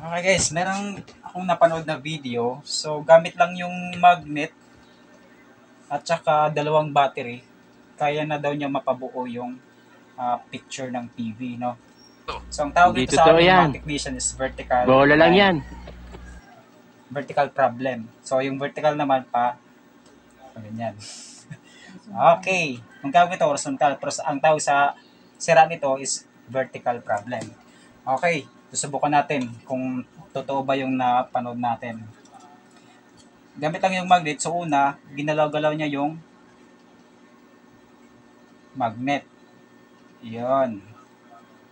Okay guys, meron akong napanood na video. So gamit lang yung magnet at saka dalawang battery, kaya na daw niya mapabuo yung picture ng TV, no? So ang tawag Hindi dito sa totoo amin yan. mga technician is vertical Bola lang line, yan. vertical problem. So yung vertical naman pa, ganyan. Okay, kung tawag ito horizontal, pero ang tawag sa sira nito is vertical problem. Okay, susubukan natin kung totoo ba yung napanood natin. Gamit lang yung magnet. So una, ginalaw-galaw niya yung magnet. Yun.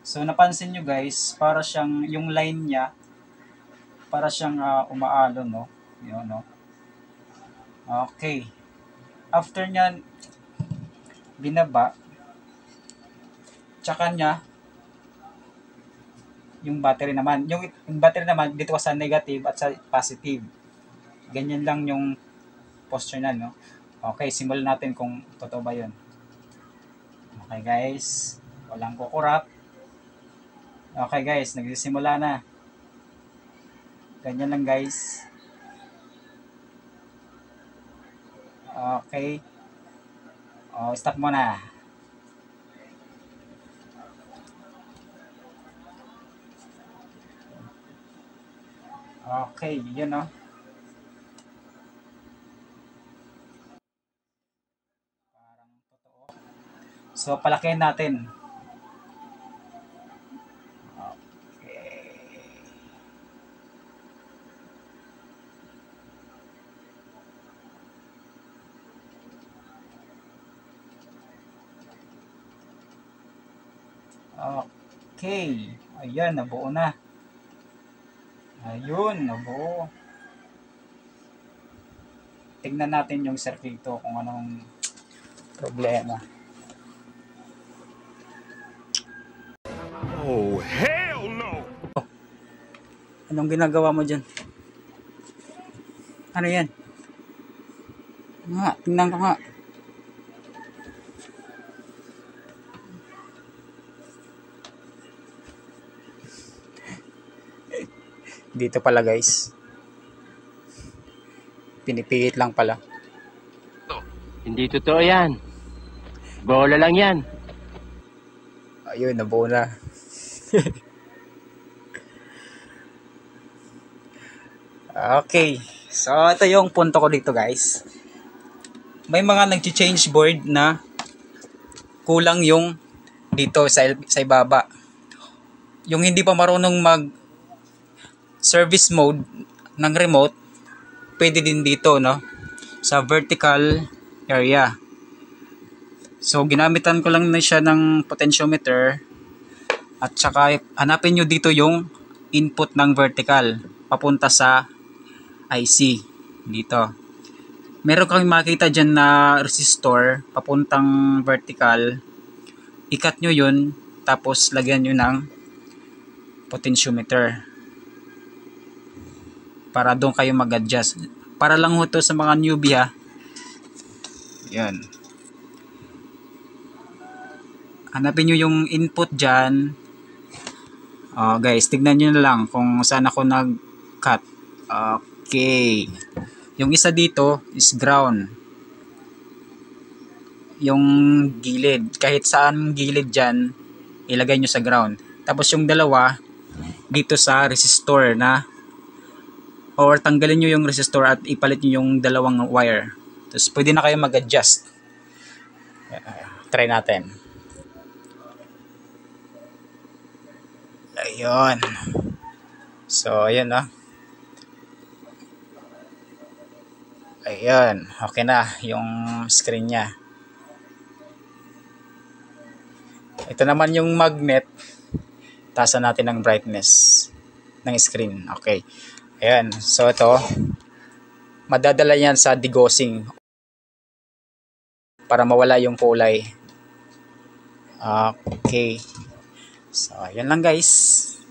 So napansin nyo guys, para siyang yung line niya, para siyang umaalon, no? Yun, no? Okay. After niyan, binaba, tsaka niya, yung battery naman. Yung battery naman, dito sa negative at sa positive. Ganyan lang yung posture na, no? Okay, simulan natin kung totoo ba yun. Okay guys, walang kukurap. Okay guys, nagsisimula na. Ganyan lang guys. Okay. Stop muna. Okay, yun o. Parang totoo. So, palakihin natin. Okay. Ayan, nabuo na. Ayun, nabuo. Tingnan natin yung circuito kung anong problema. Oh, hell no! Anong ginagawa mo dyan? Ano yan? Nga, tingnan ko nga. Dito pala guys. Pinipilit lang pala. Hindi totoo yan. Bola lang yan. Ayun, nabuo na. Okay. So, ito yung punto ko dito guys. May mga nag-change board na kulang yung dito sa ibaba. Yung hindi pa marunong mag service mode ng remote, pwede din dito, no? Sa vertical area. So, ginamitan ko lang na siya ng potentiometer at saka hanapin nyo dito yung input ng vertical papunta sa IC dito. Meron kang makita dyan na resistor papuntang vertical. Ikat nyo yun, tapos lagyan nyo ng potentiometer para doon kayo mag-adjust. Para lang ho to sa mga newbie ha. Yan. Hanapin nyo yung input dyan. Guys, tignan nyo na lang kung saan ako nag-cut. Okay. Yung isa dito is ground. Yung gilid. Kahit saan gilid dyan, ilagay nyo sa ground. Tapos yung dalawa, dito sa resistor na or tanggalin nyo yung resistor at ipalit nyo yung dalawang wire. Tapos pwede na kayo mag-adjust. Try natin. Ayun. So, ayun no. Ayun. Okay na yung screen nya. Ito naman yung magnet. Taasan natin ng brightness ng screen. Okay. Ayan. So, ito. Madadala yan sa degaussing para mawala yung kulay. Okay. So, ayan lang guys.